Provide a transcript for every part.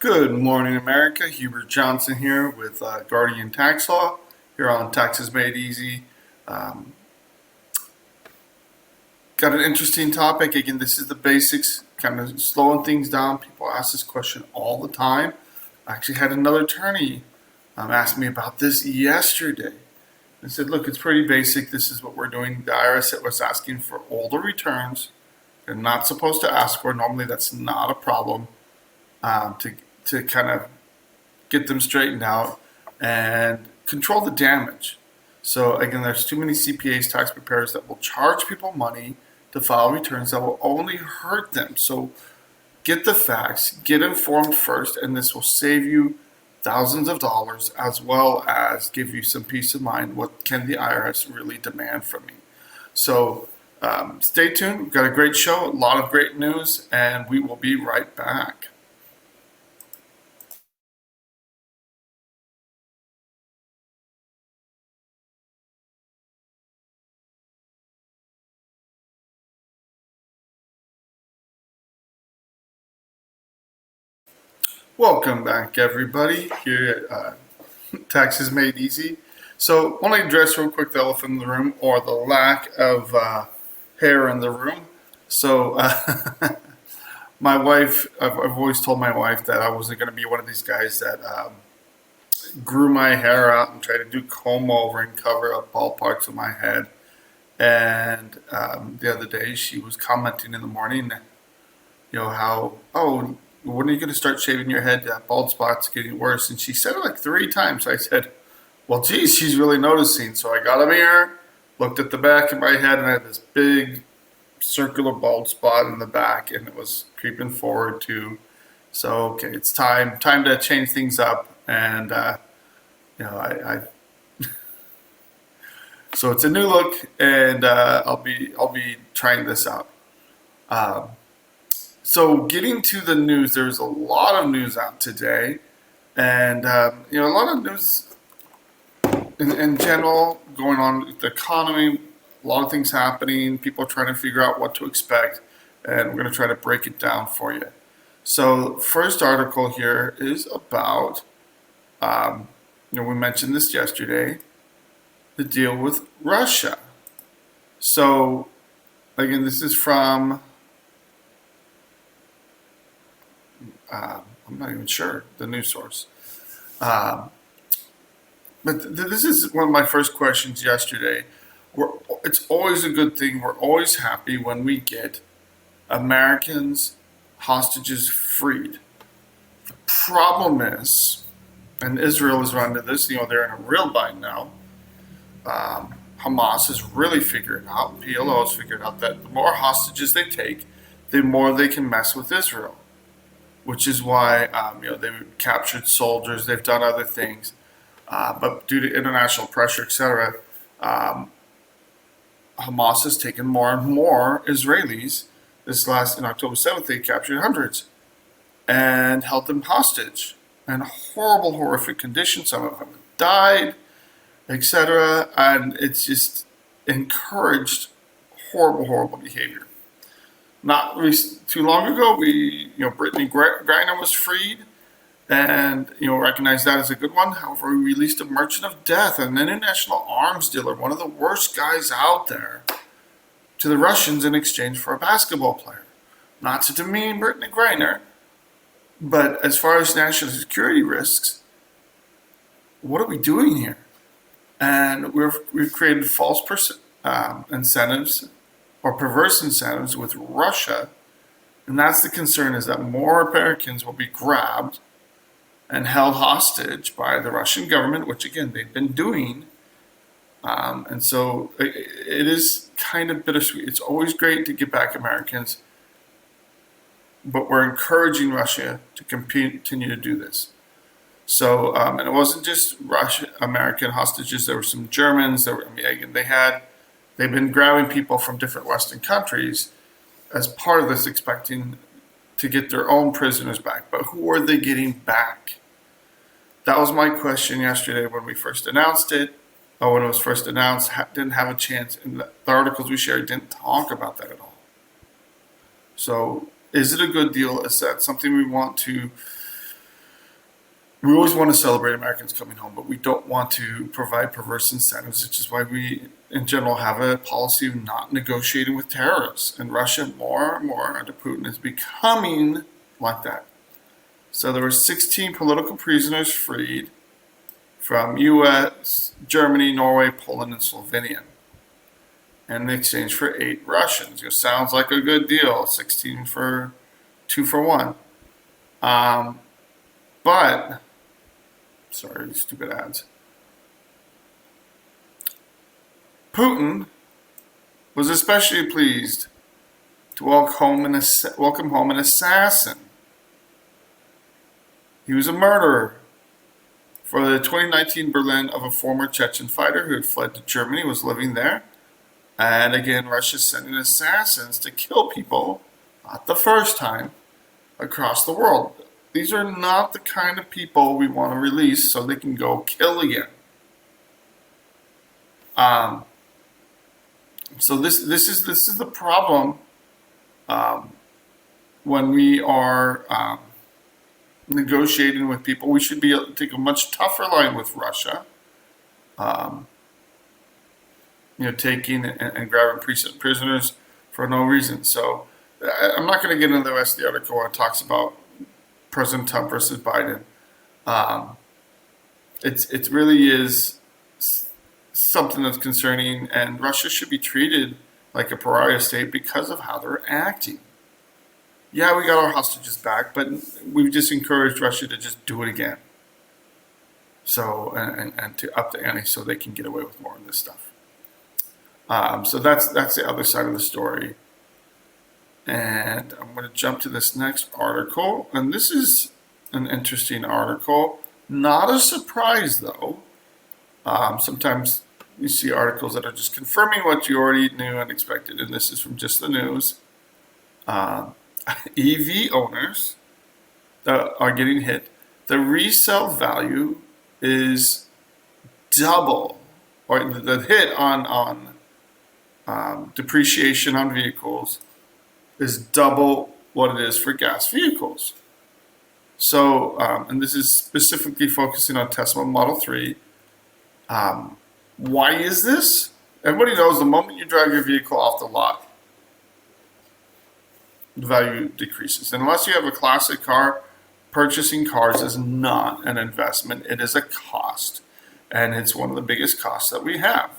Good morning, America. Hubert Johnson here with Guardian Tax Law here on Taxes Made Easy. Um, Got an interesting topic. Again, this is the basics, kind of slowing things down. People ask this question all the time. I actually had another attorney ask me about this yesterday. I said, look, it's pretty basic. This is what we're doing. The IRS was asking for older returns. They're not supposed to ask for. Normally, that's not a problem to kind of get them straightened out and control the damage. So again, there's too many CPAs, tax preparers, that will charge people money to file returns that will only hurt them. So get the facts, get informed first, and this will save you thousands of dollars as well as give you some peace of mind. What can the IRS really demand from me? So stay tuned. We've got a great show, a lot of great news, and we will be right back. Welcome back, everybody, here at Taxes Made Easy. So, I want to address real quick the elephant in the room, or the lack of hair in the room. So, my wife, I've always told my wife that I wasn't going to be one of these guys that grew my hair out and tried to do comb over and cover up all parts of my head. And the other day, she was commenting in the morning, how, oh, when are you going to start shaving your head? That bald spot's getting worse. And she said it like 3 times. I said, well, geez, she's really noticing. So I got a mirror, looked at the back of my head, and I had this big circular bald spot in the back, and it was creeping forward too. So, okay, it's time to change things up. And, I so it's a new look, and I'll be trying this out. So getting to the news, there's a lot of news out today, and a lot of news in general going on with the economy. A lot of things happening. People are trying to figure out what to expect, and we're going to try to break it down for you. So first article here is about, we mentioned this yesterday, the deal with Russia. So again, this is from. I'm not even sure the news source. But this is one of my first questions yesterday. It's always a good thing. We're always happy when we get Americans, hostages freed. The problem is, and Israel is run to this, they're in a real bind now. Hamas has really figured out, PLO has figured out that the more hostages they take, the more they can mess with Israel. Which is why they've captured soldiers, they've done other things, but due to international pressure, etc., Hamas has taken more and more Israelis. In October 7th, they captured hundreds and held them hostage in horrible, horrific conditions. Some of them died, etc., and it's just encouraged horrible, horrible behavior. Not too long ago, Brittany Griner was freed, and recognized that as a good one. However, we released a merchant of death, an international arms dealer, one of the worst guys out there, to the Russians in exchange for a basketball player. Not to demean Brittany Griner, but as far as national security risks, what are we doing here? And we've created false incentives, or perverse incentives with Russia, and that's the concern, is that more Americans will be grabbed and held hostage by the Russian government, which again they've been doing, and so it is kind of bittersweet. It's always great to get back Americans, but we're encouraging Russia to continue to do this. So, and it wasn't just American hostages. There were some Germans. They've been grabbing people from different Western countries as part of this, expecting to get their own prisoners back. But who are they getting back? That was my question yesterday when we first announced it. When it was first announced, didn't have a chance, and the articles we shared didn't talk about that at all. So is it a good deal? Is that something we want to we always want to celebrate Americans coming home, but we don't want to provide perverse incentives, which is why we, in general, have a policy of not negotiating with terrorists. And Russia, more and more under Putin, is becoming like that. So there were 16 political prisoners freed from U.S., Germany, Norway, Poland, and Slovenia, and in exchange for 8 Russians. It sounds like a good deal. 16 for 2 for 1. But sorry, stupid ads. Putin was especially pleased to welcome home an assassin. He was a murderer for the 2019 Berlin of a former Chechen fighter who had fled to Germany, was living there. And again, Russia's sending assassins to kill people, not the first time, across the world. These are not the kind of people we want to release so they can go kill again. So this is the problem when we are negotiating with people. We should be able to take a much tougher line with Russia. Taking and grabbing prisoners for no reason. So I'm not going to get into the rest of the article where it talks about President Trump versus Biden. It really is something that's concerning, and Russia should be treated like a pariah state because of how they're acting. Yeah, we got our hostages back, but we've just encouraged Russia to just do it again. So and to up the ante so they can get away with more of this stuff. So that's the other side of the story. And I'm going to jump to this next article. And this is an interesting article. Not a surprise, though. Sometimes you see articles that are just confirming what you already knew and expected. And this is from Just the News. EV owners that are getting hit. The resale value is double, or the hit on depreciation on vehicles is double what it is for gas vehicles. So, and this is specifically focusing on Tesla Model 3. Why is this? Everybody knows the moment you drive your vehicle off the lot, the value decreases. And unless you have a classic car, purchasing cars is not an investment. It is a cost. And it's one of the biggest costs that we have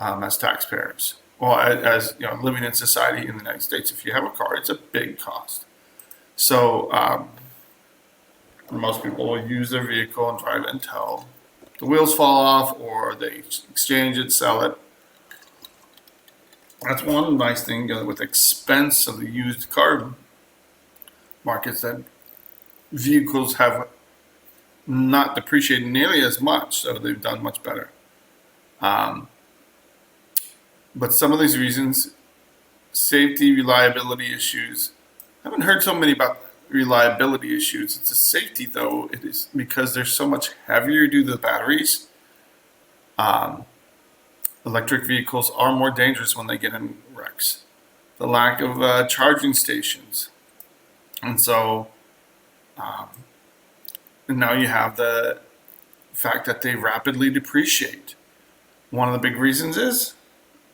as taxpayers. Well, as living in society in the United States, if you have a car, it's a big cost. So most people will use their vehicle and drive it until the wheels fall off, or they exchange it, sell it. That's one nice thing with the expense of the used car markets, that vehicles have not depreciated nearly as much, so they've done much better. But some of these reasons, safety, reliability issues. I haven't heard so many about reliability issues. It's a safety, though. It is because they're so much heavier due to the batteries. Electric vehicles are more dangerous when they get in wrecks. The lack of charging stations. And so, and now you have the fact that they rapidly depreciate. One of the big reasons is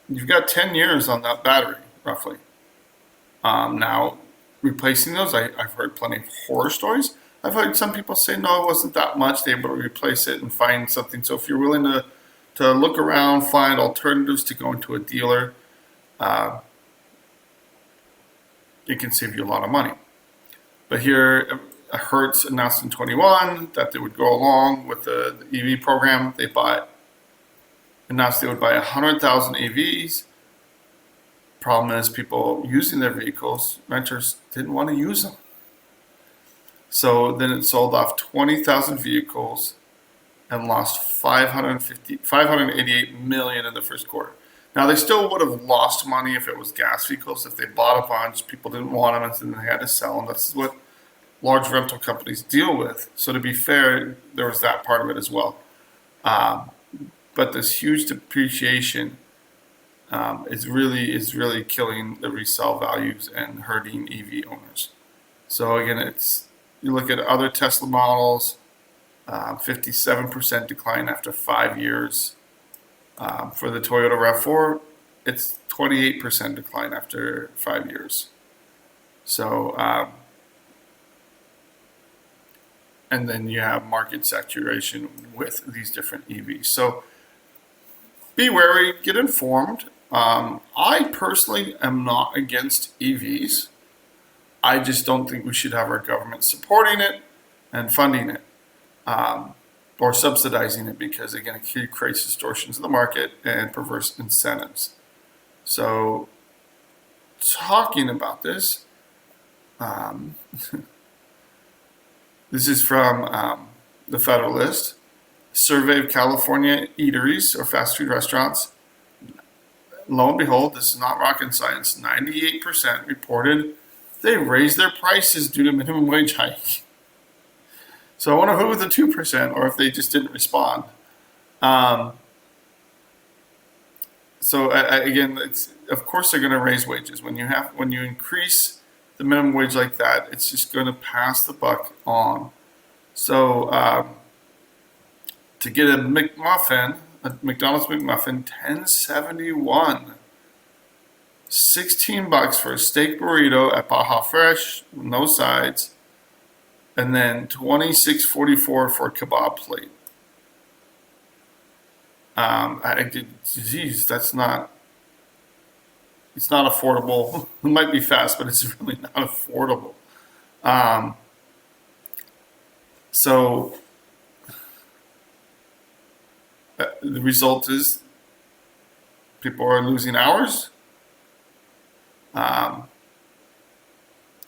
you've got 10 years on that battery, roughly. Now, replacing those, I've heard plenty of horror stories. I've heard some people say, no, it wasn't that much. They were able to replace it and find something. So if you're willing to look around, find alternatives to going to a dealer, it can save you a lot of money. But here, Hertz announced in 21 that they would go along with the EV program. They announced they would buy 100,000 EVs. Problem is, people using their vehicles, renters didn't want to use them. So then it sold off 20,000 vehicles and lost 588 million in the first quarter. Now, they still would have lost money if it was gas vehicles. If they bought a bunch, people didn't want them, and then they had to sell them. That's what large rental companies deal with. So to be fair, there was that part of it as well. But this huge depreciation is really killing the resale values and hurting EV owners. So again, you look at other Tesla models, 57% decline after 5 years. For the Toyota RAV4, it's 28% decline after 5 years. So, and then you have market saturation with these different EVs. So be wary, get informed. I personally am not against EVs. I just don't think we should have our government supporting it and funding it, or subsidizing it, because again, it creates distortions in the market and perverse incentives. So, talking about this, this is from the Federalist. Survey of California eateries or fast food restaurants. Lo and behold, this is not rocket science. 98% reported they raised their prices due to minimum wage hike. So I wonder who was the 2%, or if they just didn't respond. So again, of course they're going to raise wages when you increase the minimum wage like that. It's just going to pass the buck on. So to get a McMuffin, a McDonald's McMuffin, $10.71. $16 for a steak burrito at Baja Fresh, no sides, and then $26.44 for a kebab plate. Geez, it's not affordable. It might be fast, but it's really not affordable. So the result is people are losing hours.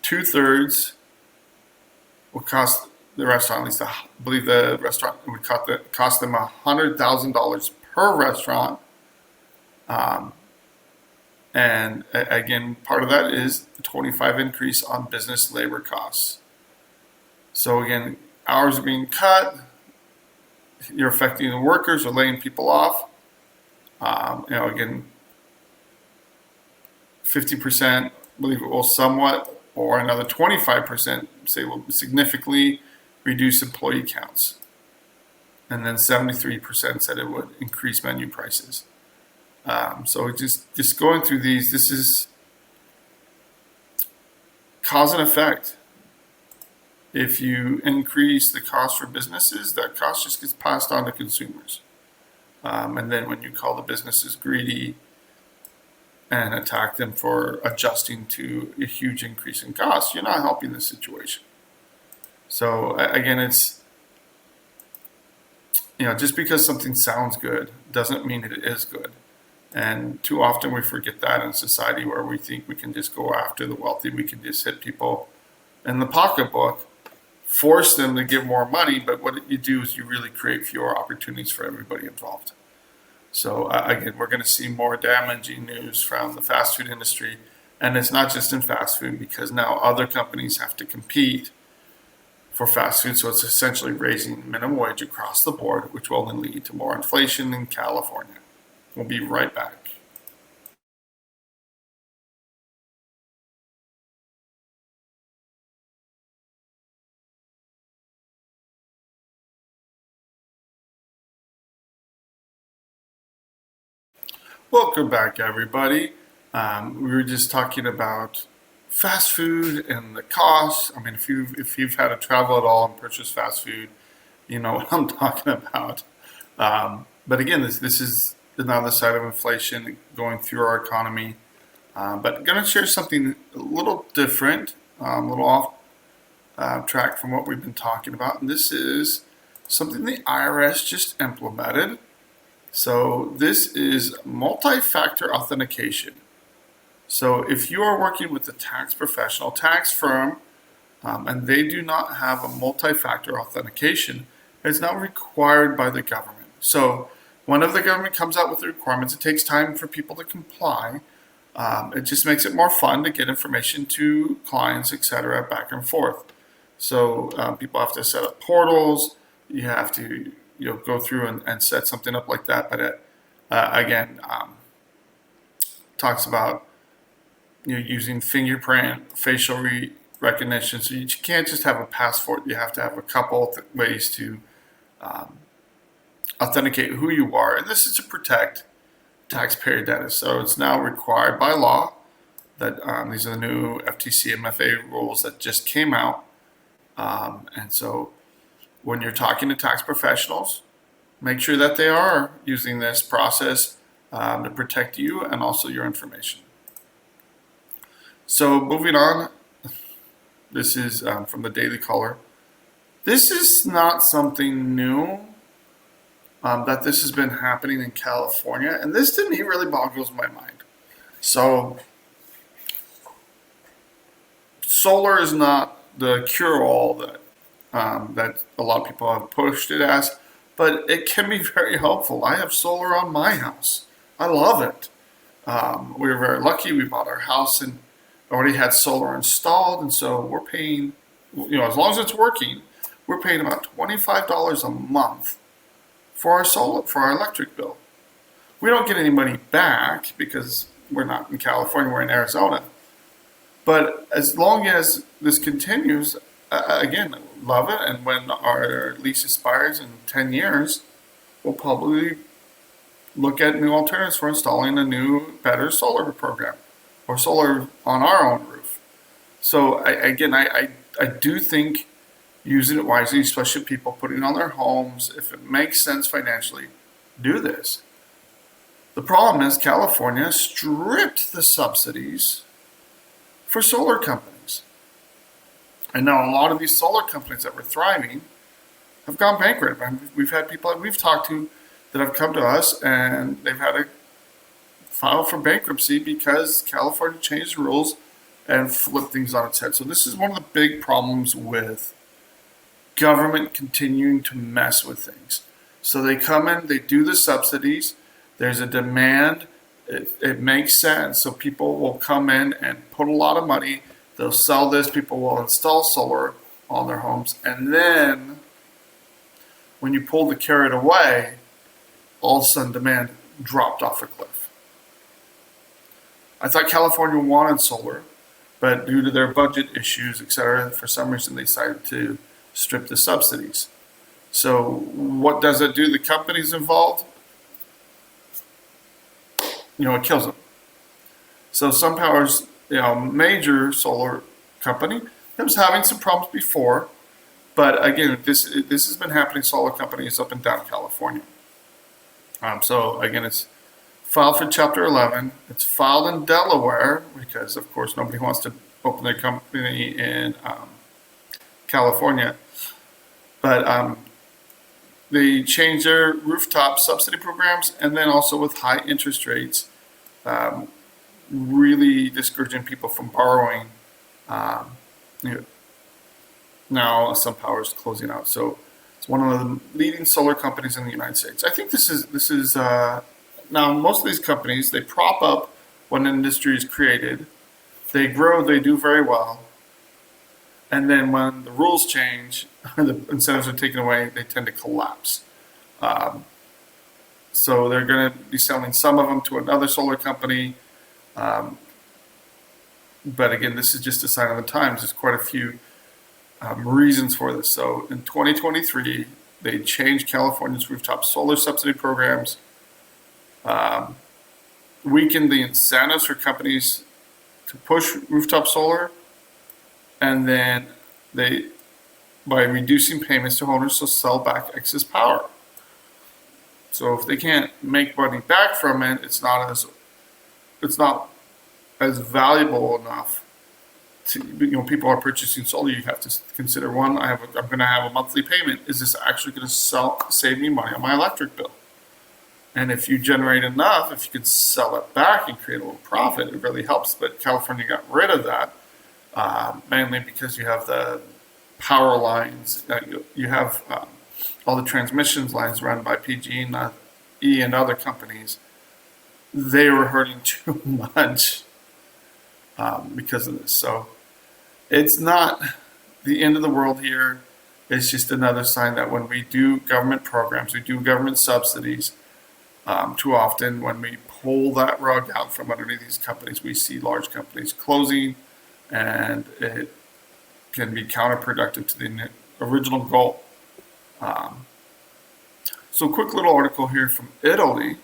2/3 would cost the restaurant, at least I believe the restaurant would cost them $100,000 per restaurant. And again, part of that is the 25 increase on business labor costs. So again, hours are being cut. You're affecting the workers or laying people off. Again, 50%, believe it will somewhat, or another 25% say will significantly reduce employee counts. And then 73% said it would increase menu prices. So just going through these, this is cause and effect. If you increase the cost for businesses, that cost just gets passed on to consumers. And then when you call the businesses greedy and attack them for adjusting to a huge increase in costs, you're not helping the situation. So again, it's, just because something sounds good doesn't mean it is good. And too often we forget that in society, where we think we can just go after the wealthy. We can just hit people in the pocketbook, force them to give more money. But what you do is you really create fewer opportunities for everybody involved. So again, we're going to see more damaging news from the fast food industry. And it's not just in fast food, because now other companies have to compete for fast food. So it's essentially raising minimum wage across the board, which will then lead to more inflation in California. We'll be right back. Welcome back, everybody. We were just talking about fast food and the costs. I mean, if you've had to travel at all and purchase fast food, you know what I'm talking about. But again, this is another side of inflation going through our economy. But I'm going to share something a little different, a little off track from what we've been talking about. And this is something the IRS just implemented. So this is multi-factor authentication. So if you are working with a tax professional, tax firm, and they do not have a multi-factor authentication, it's not required by the government. So whenever the government comes out with the requirements, it takes time for people to comply. It just makes it more fun to get information to clients, etc., back and forth. So people have to set up portals. You have to go through and set something up like that. But it, again, talks about using fingerprint, facial recognition. So you can't just have a passport. You have to have a couple ways to authenticate who you are, and this is to protect taxpayer data. So it's now required by law that these are the new FTC MFA rules that just came out. And so when you're talking to tax professionals, make sure that they are using this process to protect you and also your information. So moving on, this is from the Daily Caller. This is not something new. That this has been happening in California, and this to me really boggles my mind. So, solar is not the cure-all that a lot of people have pushed it as, but it can be very helpful. I have solar on my house. I love it. We were very lucky. We bought our house and already had solar installed, and so we're paying, as long as it's working, we're paying about $25 a month for our electric bill. We don't get any money back because we're not in California, we're in Arizona. But as long as this continues, again, love it. And when our lease expires in 10 years, we'll probably look at new alternatives for installing a new, better solar program or solar on our own roof. So I do think using it wisely, especially people putting it on their homes, if it makes sense financially, do this. The problem is California stripped the subsidies for solar companies. And now a lot of these solar companies that were thriving have gone bankrupt. We've had people that we've talked to that have come to us and they've had to file for bankruptcy because California changed the rules and flipped things on its head. So this is one of the big problems with government continuing to mess with things. So they come in, they do the subsidies, there's a demand, it makes sense. So people will come in and put a lot of money, they'll sell this, people will install solar on their homes, and then when you pull the carrot away, all of a sudden demand dropped off a cliff. I thought California wanted solar, but due to their budget issues, etc., for some reason they decided to strip the subsidies. So what does it do? The companies involved, it kills them. So SunPower's, major solar company, it was having some problems before, but again, this has been happening to solar companies up and down California. So again, it's filed for Chapter 11. It's filed in Delaware because, of course, nobody wants to open their company in California. But they changed their rooftop subsidy programs, and then also with high interest rates, really discouraging people from borrowing. Now SunPower is closing out, so it's one of the leading solar companies in the United States. I think this is now most of these companies, they prop up when an industry is created, they grow, they do very well. And then when the rules change, the incentives are taken away, they tend to collapse. So they're going to be selling some of them to another solar company. But again, this is just a sign of the times. There's quite a few reasons for this. So in 2023, they changed California's rooftop solar subsidy programs, weakened the incentives for companies to push rooftop solar, and then by reducing payments to owners, to sell back excess power. So if they can't make money back from it, it's not as valuable enough to, people are purchasing solar. You have to consider, one, I'm going to have a monthly payment. Is this actually going to save me money on my electric bill? And if you generate enough, if you could sell it back and create a little profit, it really helps. But California got rid of that, mainly because you have the power lines. You have all the transmissions lines run by PG&E and other companies. They were hurting too much because of this. So it's not the end of the world here. It's just another sign that when we do government programs, we do government subsidies, too often when we pull that rug out from underneath these companies, we see large companies closing, and it can be counterproductive to the original goal. So, quick little article here from Italy.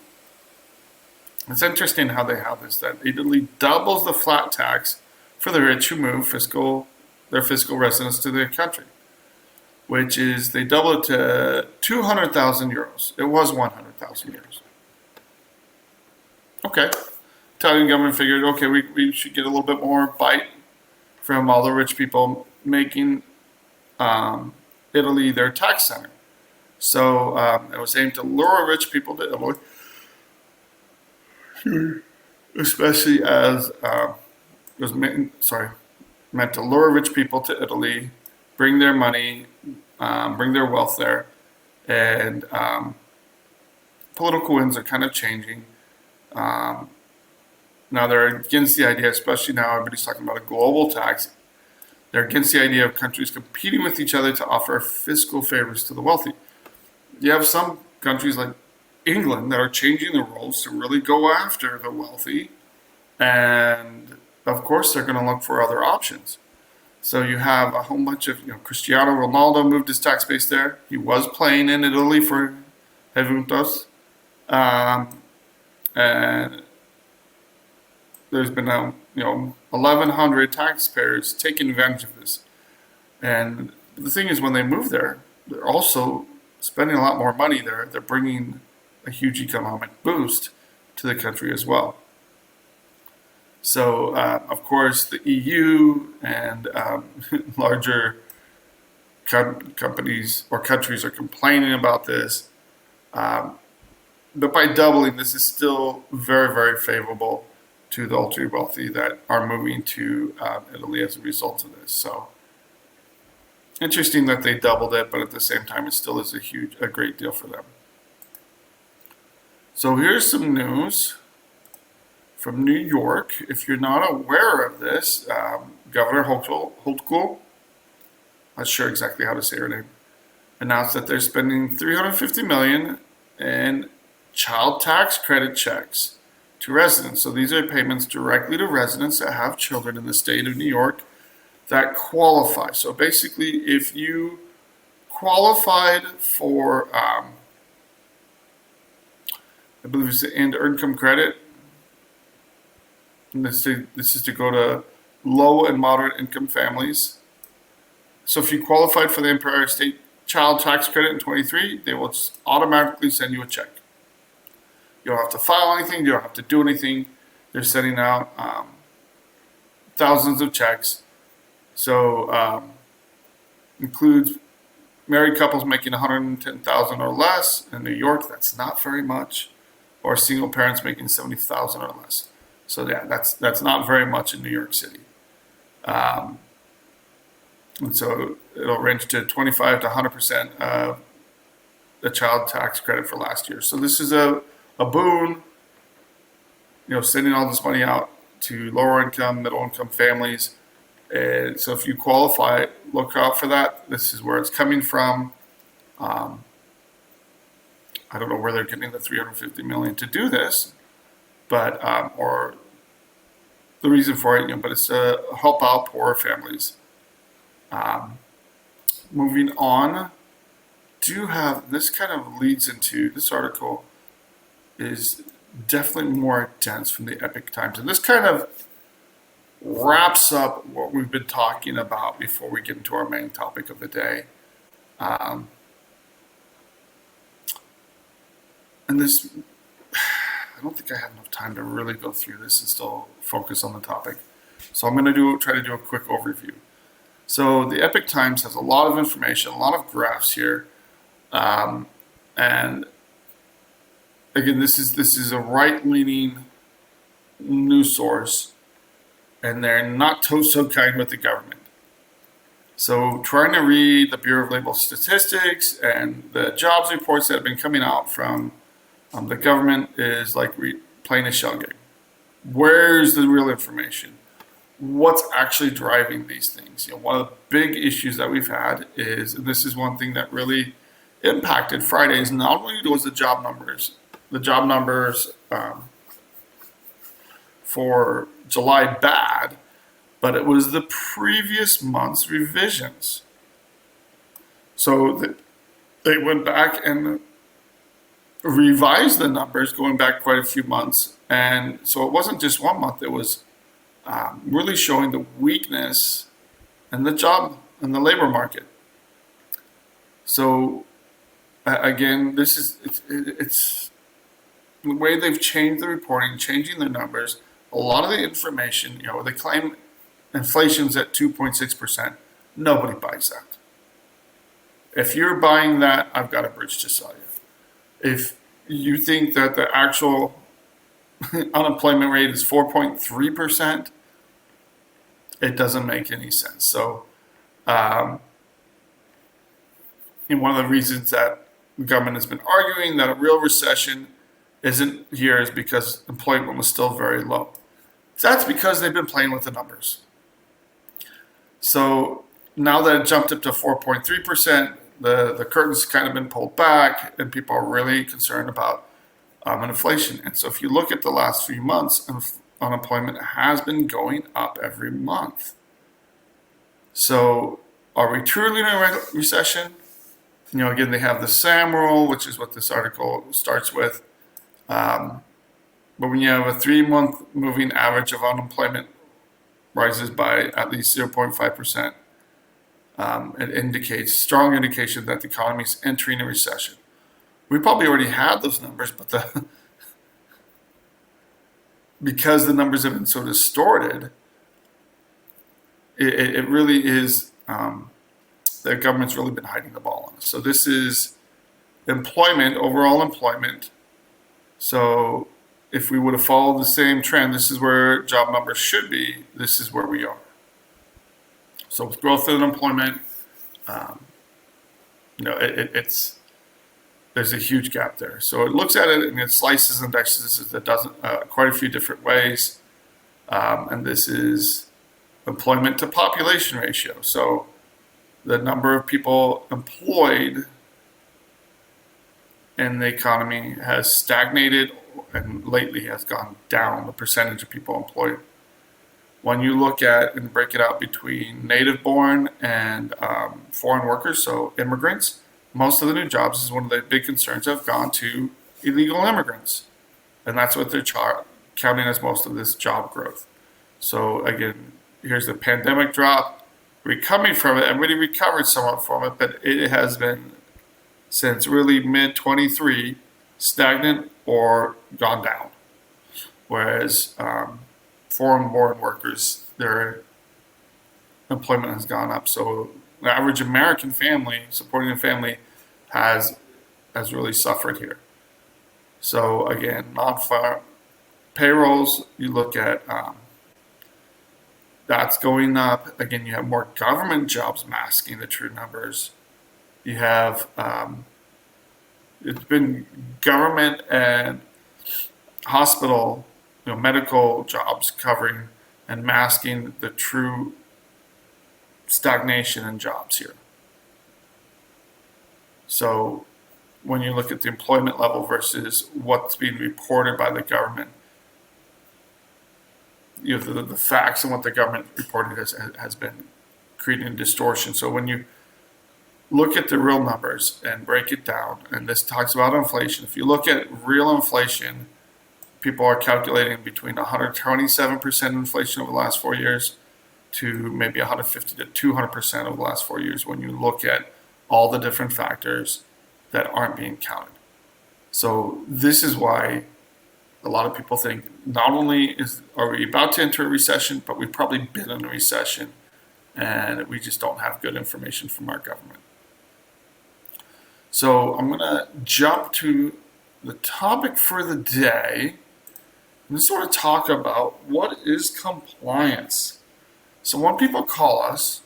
It's interesting how they have this, that Italy doubles the flat tax for the rich who move their fiscal residence to their country, which is they double it to 200,000 euros. It was 100,000 euros. Okay. Italian government figured, okay, we should get a little bit more bite from all the rich people, making Italy their tax center. So it was aimed to lure rich people to Italy, especially as it was meant to lure rich people to Italy, bring their money, bring their wealth there, and political winds are kind of changing. Now they're against the idea, especially now everybody's talking about a global tax. They're against the idea of countries competing with each other to offer fiscal favors to the wealthy. You have some countries like England that are changing the rules to really go after the wealthy, and of course they're going to look for other options. So you have a whole bunch of, Cristiano Ronaldo moved his tax base there. He was playing in Italy for Juventus, and there's been 1,100 taxpayers taking advantage of this. And the thing is, when they move there, they're also spending a lot more money there. They're bringing a huge economic boost to the country as well. So, of course, the EU and larger companies or countries are complaining about this. But by doubling, this is still very, very favorable to the ultra wealthy that are moving to Italy as a result of this. So, interesting that they doubled it, but at the same time, it still is a great deal for them. So here's some news from New York. If you're not aware of this, Governor Hochul, not sure exactly how to say her name, announced that they're spending $350 million in child tax credit checks to residents. So these are payments directly to residents that have children in the state of New York that qualify. So basically, if you qualified for, I believe it's the end income credit, and this is to go to low and moderate income families. So if you qualified for the Empire State Child Tax Credit in 23, they will just automatically send you a check. You don't have to file anything. You don't have to do anything. They're sending out thousands of checks. So includes married couples making $110,000 or less in New York. That's not very much. Or single parents making $70,000 or less. So yeah, that's not very much in New York City. And so it'll range to 25 to 100% of the child tax credit for last year. So this is a boon, sending all this money out to lower income, middle income families. And so if you qualify, look out for that. This is where it's coming from. I don't know where they're getting the $350 million to do this, but or the reason for it, but it's to help out poorer families. Moving on, this kind of leads into this article is definitely more dense from the Epic Times, and this kind of wraps up what we've been talking about before we get into our main topic of the day. And this, I don't think I have enough time to really go through this and still focus on the topic. So I'm going to try to do a quick overview. So the Epic Times has a lot of information, a lot of graphs here, and again, this is a right-leaning news source, and they're not so kind with the government. So trying to read the Bureau of Labor Statistics and the jobs reports that have been coming out from the government is like playing a shell game. Where's the real information? What's actually driving these things? One of the big issues that we've had is, and this is one thing that really impacted Fridays, not only was the job numbers for July bad, but it was the previous month's revisions. So they went back and revised the numbers going back quite a few months. And so it wasn't just 1 month, it was really showing the weakness in the job and the labor market. So again, this is it's the way they've changed the reporting, changing the numbers. A lot of the information, they claim inflation's at 2.6%. Nobody buys that. If you're buying that, I've got a bridge to sell you. If you think that the actual unemployment rate is 4.3%, it doesn't make any sense. So, and one of the reasons that the government has been arguing that a real recession isn't here is because employment was still very low. That's because they've been playing with the numbers. So now that it jumped up to 4.3%, the curtain's kind of been pulled back, and people are really concerned about inflation. And so if you look at the last few months, unemployment has been going up every month. So are we truly in a recession? Again, they have the Sahm rule, which is what this article starts with. But when you have a 3-month moving average of unemployment rises by at least 0.5%, it indicates strong indication that the economy is entering a recession. We probably already had those numbers, but because the numbers have been so distorted, it really is the government's really been hiding the ball on us. So this is employment, overall employment. So if we would have followed the same trend, this is where job numbers should be. This is where we are. So with growth in employment, there's a huge gap there. So it looks at it and it slices and dices it quite a few different ways. And this is employment to population ratio. So the number of people employed in the economy has stagnated and lately has gone down, the percentage of people employed. When you look at and break it out between native born and foreign workers, so immigrants, most of the new jobs, this is one of the big concerns, have gone to illegal immigrants. And that's what they're counting as most of this job growth. So again, here's the pandemic drop. Recovering from it, everybody recovered somewhat from it, but it has been since really mid-23 stagnant or gone down. Whereas foreign-born workers, their employment has gone up. So the average American family, supporting a family, has really suffered here. So again, non-farm payrolls, you look at that's going up. Again, you have more government jobs masking the true numbers. You have it's been government and hospital, medical jobs covering and masking the true stagnation in jobs here. So when you look at the employment level versus what's being reported by the government, the facts and what the government reported has been creating a distortion. So when you look at the real numbers and break it down, and this talks about inflation, if you look at real inflation, people are calculating between 127% inflation over the last 4 years to maybe 150 to 200% over the last 4 years when you look at all the different factors that aren't being counted. So this is why a lot of people think not only are we about to enter a recession, but we've probably been in a recession and we just don't have good information from our government. So I'm going to jump to the topic for the day and sort of talk about what is compliance. So when people call us,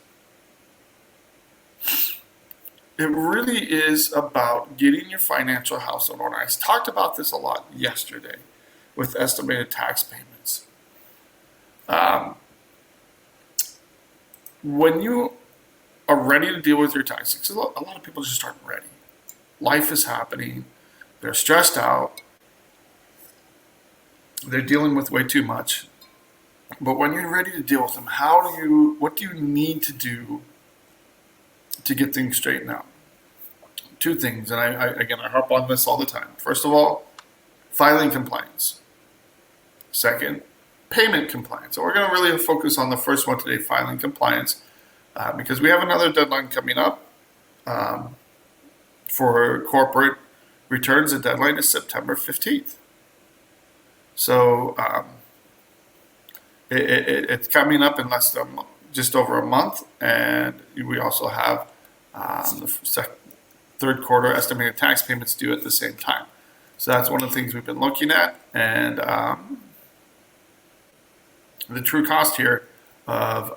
it really is about getting your financial house in order. I talked about this a lot yesterday with estimated tax payments. When you are ready to deal with your taxes, a lot of people just aren't ready. Life is happening. They're stressed out. They're dealing with way too much. But when you're ready to deal with them, what do you need to do to get things straightened out? two things, and I harp on this all the time. First of all, filing compliance. Second, payment compliance. So we're going to really focus on the first one today, filing compliance, because we have another deadline coming up for corporate returns. The deadline is September 15th. So it's coming up in less than just over a month, and we also have the third quarter estimated tax payments due at the same time. So that's one of the things we've been looking at, and the true cost here of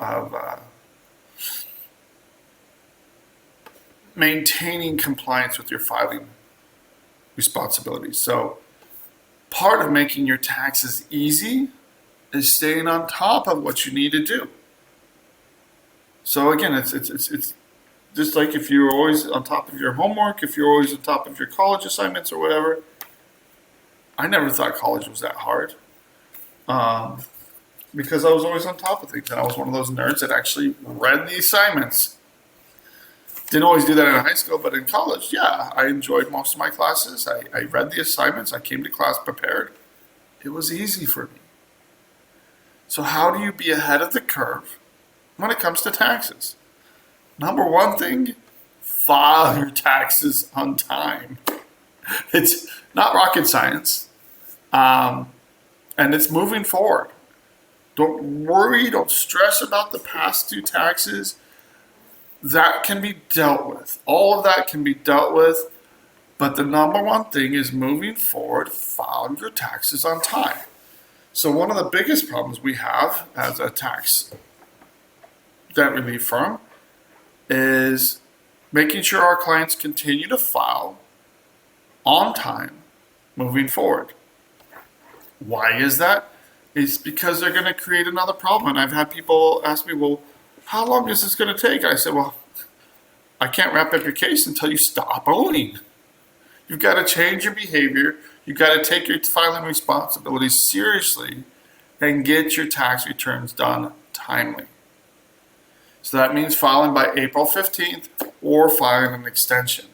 maintaining compliance with your filing responsibilities. So part of making your taxes easy is staying on top of what you need to do. So again, it's just like if you're always on top of your homework, if you're always on top of your college assignments or whatever. I never thought college was that hard because I was always on top of things, and I was one of those nerds that actually read the assignments. Didn't always do that in high school, but in college, yeah, I enjoyed most of my classes. I read the assignments. I came to class prepared. It was easy for me. So how do you be ahead of the curve when it comes to taxes? Number one thing, file your taxes on time. It's not rocket science, and it's moving forward. Don't worry, don't stress about the past due taxes. That can be dealt with. All of that can be dealt with, but the number one thing is moving forward, file your taxes on time. So one of the biggest problems we have as a tax debt relief firm is making sure our clients continue to file on time moving forward. Why is that? It's because they're going to create another problem. And I've had people ask me, well, how long is this going to take? I said, well, I can't wrap up your case until you stop owing. You've got to change your behavior. You've got to take your filing responsibilities seriously and get your tax returns done timely. So that means filing by April 15th or filing an extension.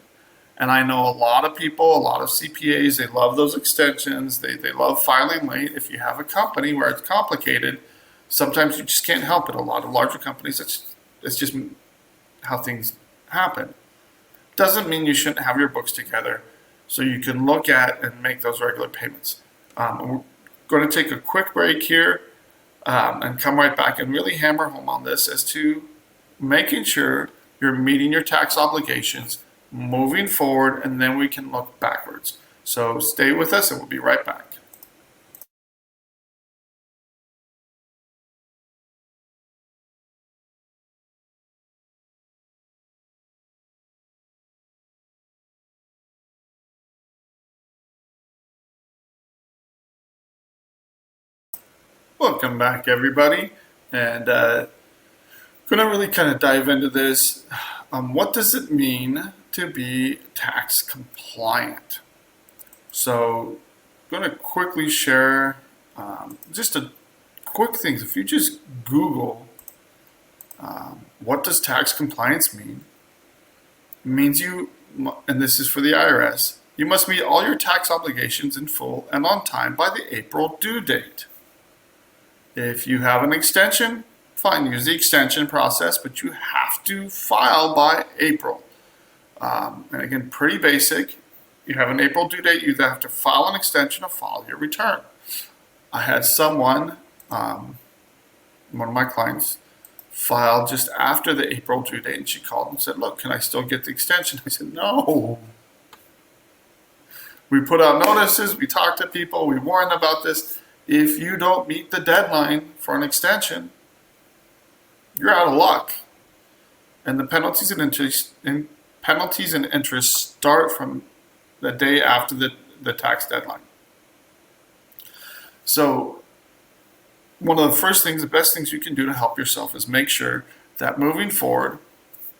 And I know a lot of people, a lot of CPAs, they love those extensions. They love filing late. If you have a company where it's complicated, sometimes you just can't help it. A lot of larger companies, it's just how things happen. Doesn't mean you shouldn't have your books together so you can look at and make those regular payments. We're going to take a quick break here and come right back and really hammer home on this as to making sure you're meeting your tax obligations, moving forward, and then we can look backwards. So stay with us and we'll be right back. Welcome back, everybody, and going to really kind of dive into this. What does it mean to be tax compliant? So I'm going to quickly share just a quick things. If you just Google what does tax compliance mean, it means you, and this is for the IRS, you must meet all your tax obligations in full and on time by the April due date. If you have an extension, fine, use the extension process, but you have to file by April. And again, pretty basic. You have an April due date, you either have to file an extension or file your return. I had someone, one of my clients, filed just after the April due date, and she called and said, look, can I still get the extension? I said, no. We put out notices, we talked to people, we warned about this. If you don't meet the deadline for an extension, you're out of luck. And the penalties and interest start from the day after the tax deadline. So one of the first things, the best things you can do to help yourself is make sure that moving forward,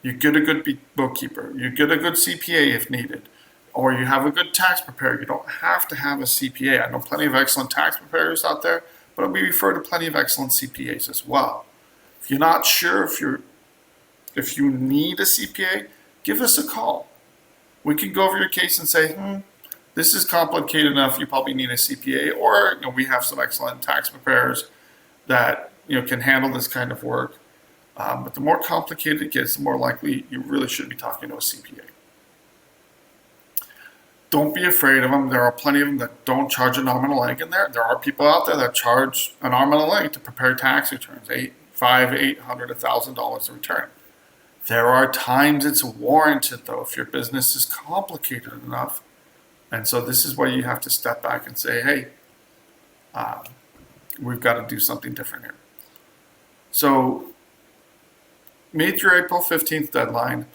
you get a good bookkeeper, you get a good CPA if needed, or you have a good tax preparer. You don't have to have a CPA. I know plenty of excellent tax preparers out there, but we refer to plenty of excellent CPAs as well. If you're not sure if you need a CPA, give us a call. We can go over your case and say, this is complicated enough. You probably need a CPA, or we have some excellent tax preparers that can handle this kind of work. But the more complicated it gets, the more likely you really should be talking to a CPA. Don't be afraid of them. There are plenty of them that don't charge an arm and a leg in there. There are people out there that charge an arm and a leg to prepare tax returns, $500, $800, $1,000 a return. There are times it's warranted, though, if your business is complicated enough. And so this is where you have to step back and say, hey, we've got to do something different here. So meet your April 15th deadline,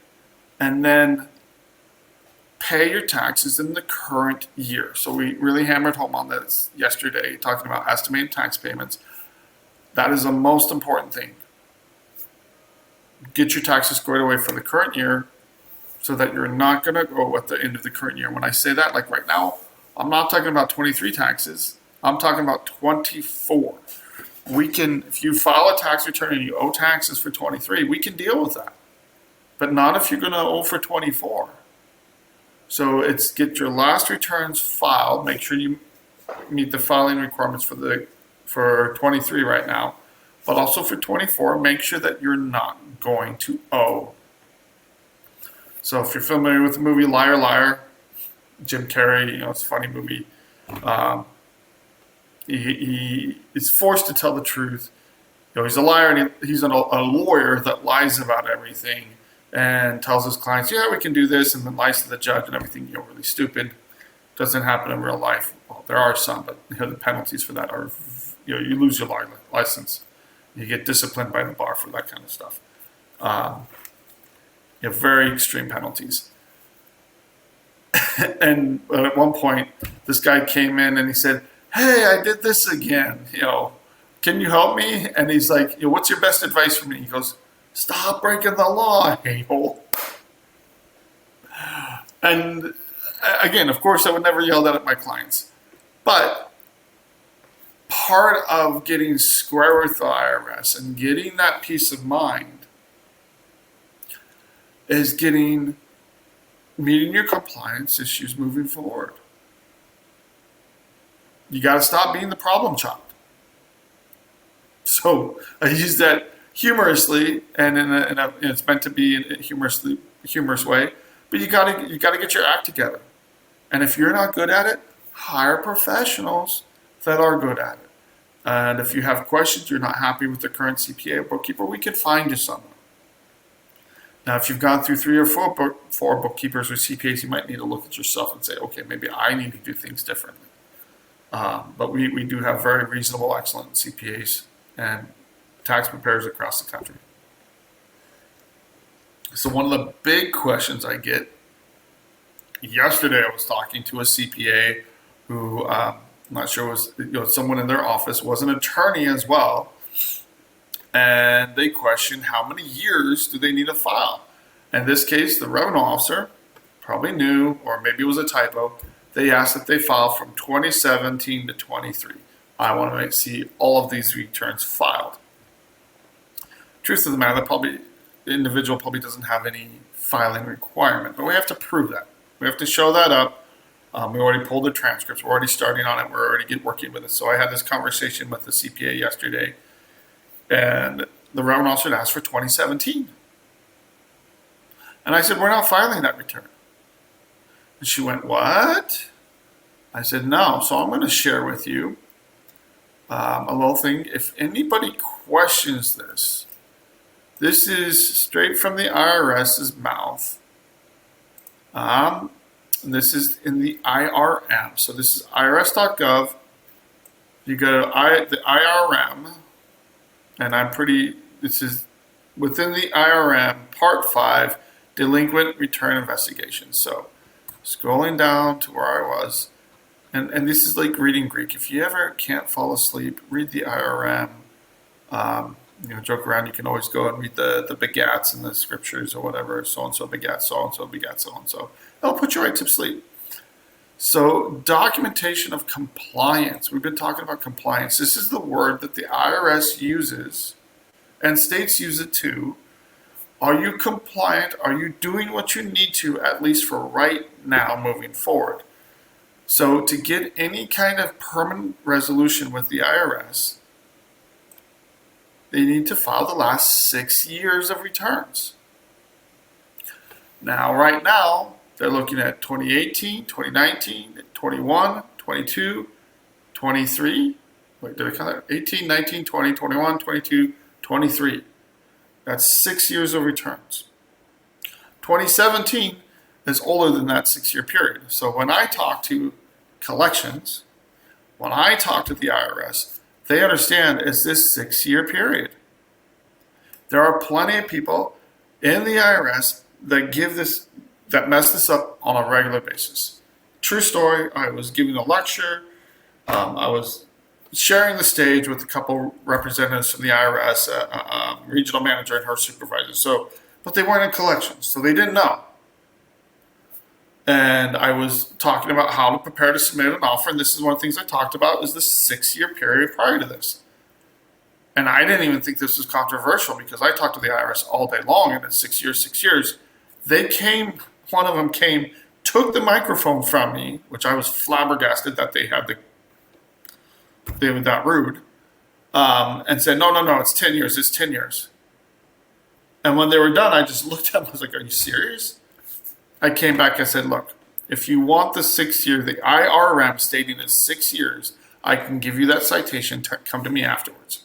and then pay your taxes in the current year. So we really hammered home on this yesterday, talking about estimated tax payments. That is the most important thing. Get your taxes squared away for the current year so that you're not going to go at the end of the current year. When I say that, like right now, I'm not talking about 23 taxes. I'm talking about 24. If you file a tax return and you owe taxes for 23, we can deal with that. But not if you're going to owe for 24. So it's get your last returns filed. Make sure you meet the filing requirements for 23 right now. But also for 24, make sure that you're not going to owe. So if you're familiar with the movie Liar Liar, Jim Carrey, it's a funny movie. He is forced to tell the truth. He's a liar, and he's a lawyer that lies about everything and tells his clients, yeah, we can do this, and then lies to the judge and everything, really stupid. Doesn't happen in real life. Well, there are some, but the penalties for that are, you lose your license. You get disciplined by the bar for that kind of stuff. Very extreme penalties. And at one point, this guy came in and he said, hey, I did this again. Can you help me? And he's like, what's your best advice for me? He goes, stop breaking the law, a-hole. And again, of course, I would never yell that at my clients. But part of getting square with the IRS and getting that peace of mind is meeting your compliance issues moving forward. You got to stop being the problem child. So I use that humorously, and it's meant to be in a humorous way. But you got to get your act together. And if you're not good at it, hire professionals that are good at it. And if you have questions, you're not happy with the current CPA or bookkeeper, we can find you someone. Now, if you've gone through 3 or 4 bookkeepers or CPAs, you might need to look at yourself and say, okay, maybe I need to do things differently. But we do have very reasonable, excellent CPAs and tax preparers across the country. So one of the big questions I get, yesterday I was talking to a CPA who, I'm not sure was someone in their office, was an attorney as well. And they questioned how many years do they need to file. In this case, the revenue officer probably knew, or maybe it was a typo. They asked that they file from 2017 to 23. I want to see all of these returns filed. Truth of the matter, the individual probably doesn't have any filing requirement, but we have to prove that. We have to show that up. We already pulled the transcripts. We're already starting on it. We're already working with it. So I had this conversation with the CPA yesterday, and the revenue officer asked for 2017. And I said, we're not filing that return. And she went, what? I said, no. So I'm going to share with you a little thing. If anybody questions this, this is straight from the IRS's mouth. And this is in the IRM. So this is irs.gov. You go to the IRM, and this is within the IRM, Part 5, Delinquent Return Investigation. So scrolling down to where I was, and this is like reading Greek. If you ever can't fall asleep, read the IRM. Joke around. You can always go and read the begats in the scriptures or whatever. So-and-so begat, so-and-so begat, so-and-so. It'll put you right to sleep. So documentation of compliance. We've been talking about compliance. This is the word that the IRS uses, and states use it too, Are you compliant? Are you doing what you need to, at least for right now moving forward? So to get any kind of permanent resolution with the IRS, they need to file the last 6 years of returns. Now, right now, they're looking at 2018, 2019, 21, 22, 23. Wait, did I count that? 18, 19, 20, 21, 22, 23. That's 6 years of returns. 2017 is older than that 6 year period. So when I talk to collections, when I talk to the IRS, they understand it's this 6 year period. There are plenty of people in the IRS that mess this up on a regular basis. True story, I was giving a lecture. I was sharing the stage with a couple representatives from the IRS, a regional manager and her supervisor. But they weren't in collections, so they didn't know. And I was talking about how to prepare to submit an offer, and this is one of the things I talked about is the 6 year period prior to this. And I didn't even think this was controversial because I talked to the IRS all day long, and it's 6 years, 6 years. One of them came, took the microphone from me, which I was flabbergasted that they were that rude, and said, no, it's 10 years, it's 10 years. And when they were done, I just looked at them, I was like, are you serious? I came back and said, look, if you want the 6 year, the IRM stating it's 6 years, I can give you that citation, come to me afterwards.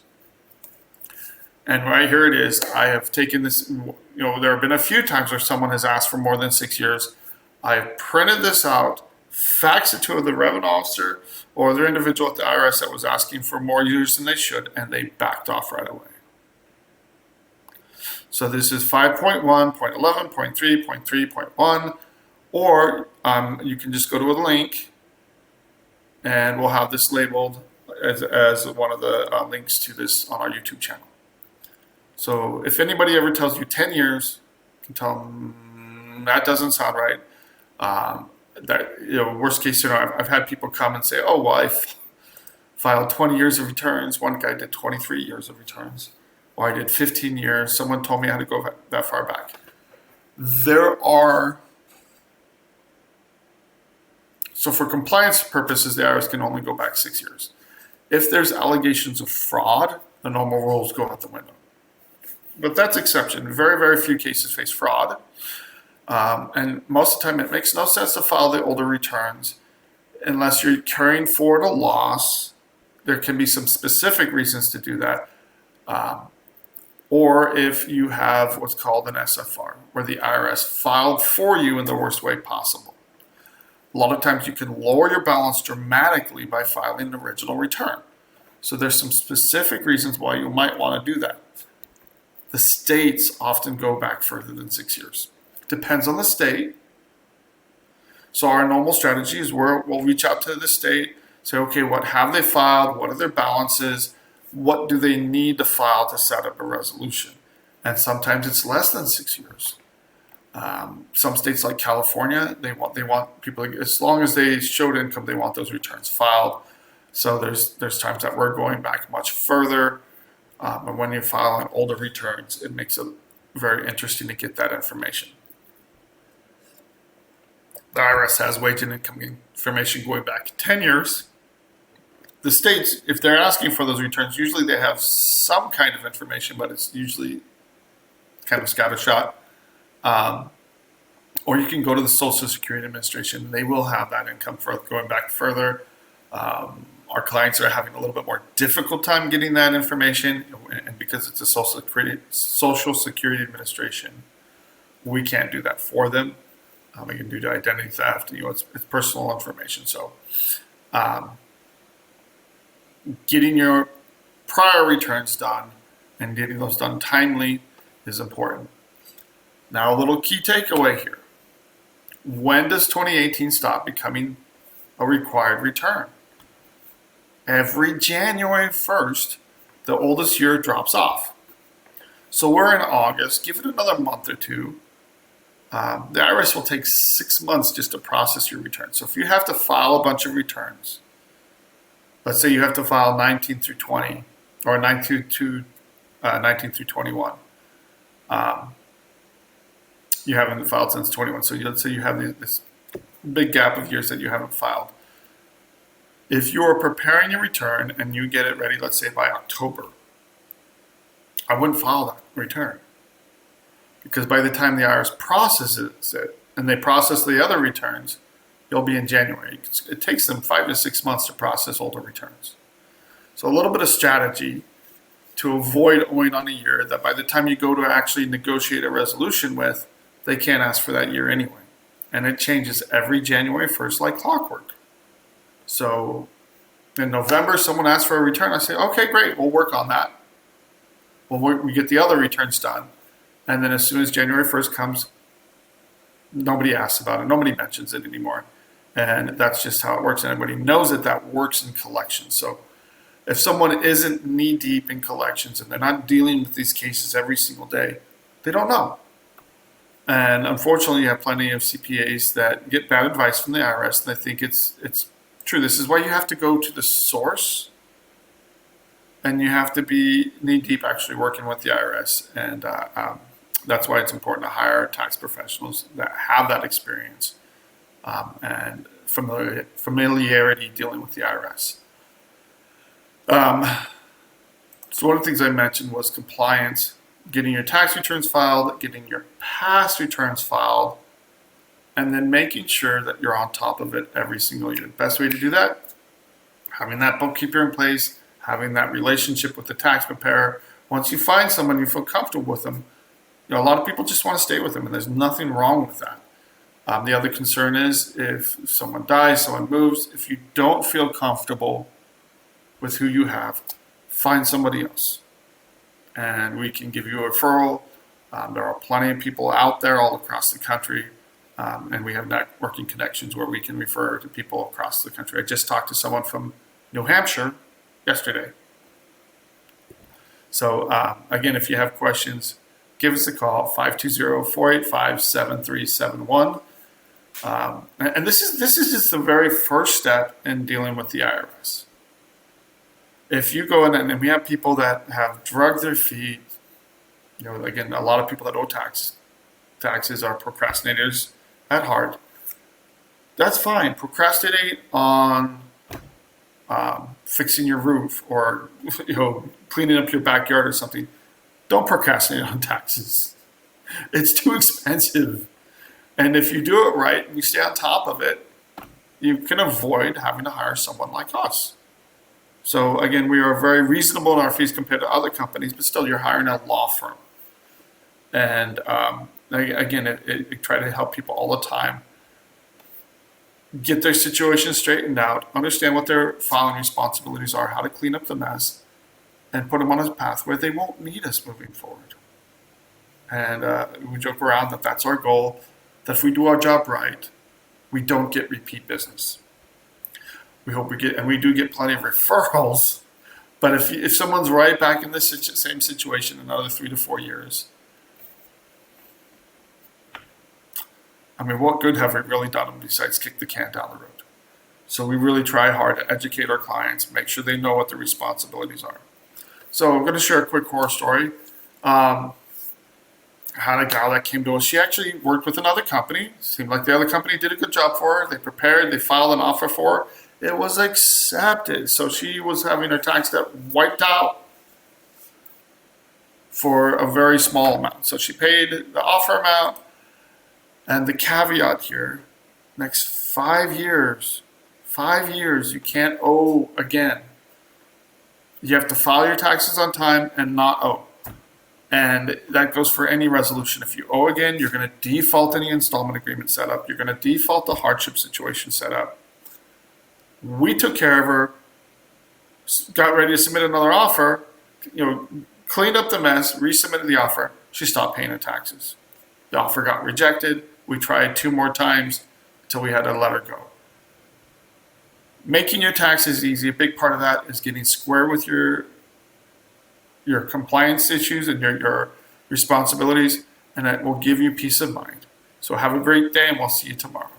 And right here it is. I have taken this, there have been a few times where someone has asked for more than 6 years. I've printed this out, faxed it to the revenue officer or the individual at the IRS that was asking for more years than they should, and they backed off right away. So this is 5.1, 0.11, 0.3, 0.3, 0.1, or you can just go to a link and we'll have this labeled as one of the links to this on our YouTube channel. So if anybody ever tells you 10 years, you can tell them that doesn't sound right. Worst case scenario, I've had people come and say, oh, well, I filed 20 years of returns. One guy did 23 years of returns. Or I did 15 years. Someone told me I had to go that far back. So for compliance purposes, the IRS can only go back 6 years. If there's allegations of fraud, the normal rules go out the window. But that's exception. Very, very few cases face fraud. And most of the time, it makes no sense to file the older returns unless you're carrying forward a loss. There can be some specific reasons to do that. Or if you have what's called an SFR, where the IRS filed for you in the worst way possible. A lot of times you can lower your balance dramatically by filing an original return. So there's some specific reasons why you might want to do that. The states often go back further than 6 years. Depends on the state. So our normal strategy is we'll reach out to the state, say, okay, what have they filed? What are their balances? What do they need to file to set up a resolution? And sometimes it's less than 6 years. Some states like California, they want people, as long as they showed income, they want those returns filed. So there's times that we're going back much further. And when you file on older returns, it makes it very interesting to get that information. The IRS has wage and income information going back 10 years. The states, if they're asking for those returns, usually they have some kind of information, but it's usually kind of scattershot. Or you can go to the Social Security Administration. They will have that income for going back further. Our clients are having a little bit more difficult time getting that information, and because it's a Social Security Administration, we can't do that for them. We can do identity theft. It's personal information. So, getting your prior returns done and getting those done timely is important. Now, a little key takeaway here: when does 2018 stop becoming a required return? Every January 1st, the oldest year drops off. So we're in August. Give it another month or two. The IRS will take 6 months just to process your return. So if you have to file a bunch of returns, let's say you have to file 19 through 20 or 19 through 21. you haven't filed since 21. So let's say you have this big gap of years that you haven't filed. If you're preparing your return and you get it ready, let's say by October, I wouldn't file that return. Because by the time the IRS processes it and they process the other returns, you'll be in January. It takes them 5 to 6 months to process older returns. So a little bit of strategy to avoid owing on a year that by the time you go to actually negotiate a resolution with, they can't ask for that year anyway. And it changes every January 1st like clockwork. So in November, someone asks for a return. I say, okay, great, we'll work on that. We get the other returns done. And then as soon as January 1st comes, nobody asks about it. Nobody mentions it anymore. And that's just how it works. And everybody knows that works in collections. So if someone isn't knee deep in collections and they're not dealing with these cases every single day, they don't know. And unfortunately, you have plenty of CPAs that get bad advice from the IRS, and they think it's true. This is why you have to go to the source, and you have to be knee deep actually working with the IRS. And that's why it's important to hire tax professionals that have that experience and familiarity dealing with the IRS. So one of the things I mentioned was compliance, getting your tax returns filed, getting your past returns filed, and then making sure that you're on top of it every single year. The best way to do that, having that bookkeeper in place, having that relationship with the tax preparer. Once you find someone you feel comfortable with them, a lot of people just want to stay with them, and there's nothing wrong with that. The other concern is if someone dies, someone moves, if you don't feel comfortable with who you have, find somebody else. And we can give you a referral. There are plenty of people out there all across the country, and we have networking connections where we can refer to people across the country. I just talked to someone from New Hampshire yesterday. So again, if you have questions, give us a call, 520-485-7371. And this is just the very first step in dealing with the IRS. If you go in and we have people that have drugged their feet, again, a lot of people that owe taxes are procrastinators at heart. That's fine. Procrastinate on fixing your roof or cleaning up your backyard or something. Don't procrastinate on taxes. It's too expensive. And if you do it right and you stay on top of it, you can avoid having to hire someone like us. So again, we are very reasonable in our fees compared to other companies, but still you're hiring a law firm. And again, it try to help people all the time get their situation straightened out, understand what their filing responsibilities are, how to clean up the mess, and put them on a path where they won't need us moving forward. And we joke around that that's our goal, that if we do our job right, we don't get repeat business. We hope we get, and we do get plenty of referrals, but if someone's right back in the same situation in another 3 to 4 years, what good have we really done besides kick the can down the road? So we really try hard to educate our clients, make sure they know what their responsibilities are. So I'm going to share a quick horror story. Had a gal that came to us. She actually worked with another company. Seemed like the other company did a good job for her. They prepared, they filed an offer for her. It was accepted. So she was having her tax debt wiped out for a very small amount. So she paid the offer amount, and the caveat here, next 5 years, you can't owe again. You have to file your taxes on time and not owe. And that goes for any resolution. If you owe again, you're going to default any installment agreement set up. You're going to default the hardship situation set up. We took care of her, got ready to submit another offer, cleaned up the mess, resubmitted the offer. She stopped paying her taxes. The offer got rejected. We tried 2 more times until we had to let her go. Making your taxes easy, a big part of that is getting square with your compliance issues and your responsibilities, and that will give you peace of mind. So have a great day, and we'll see you tomorrow.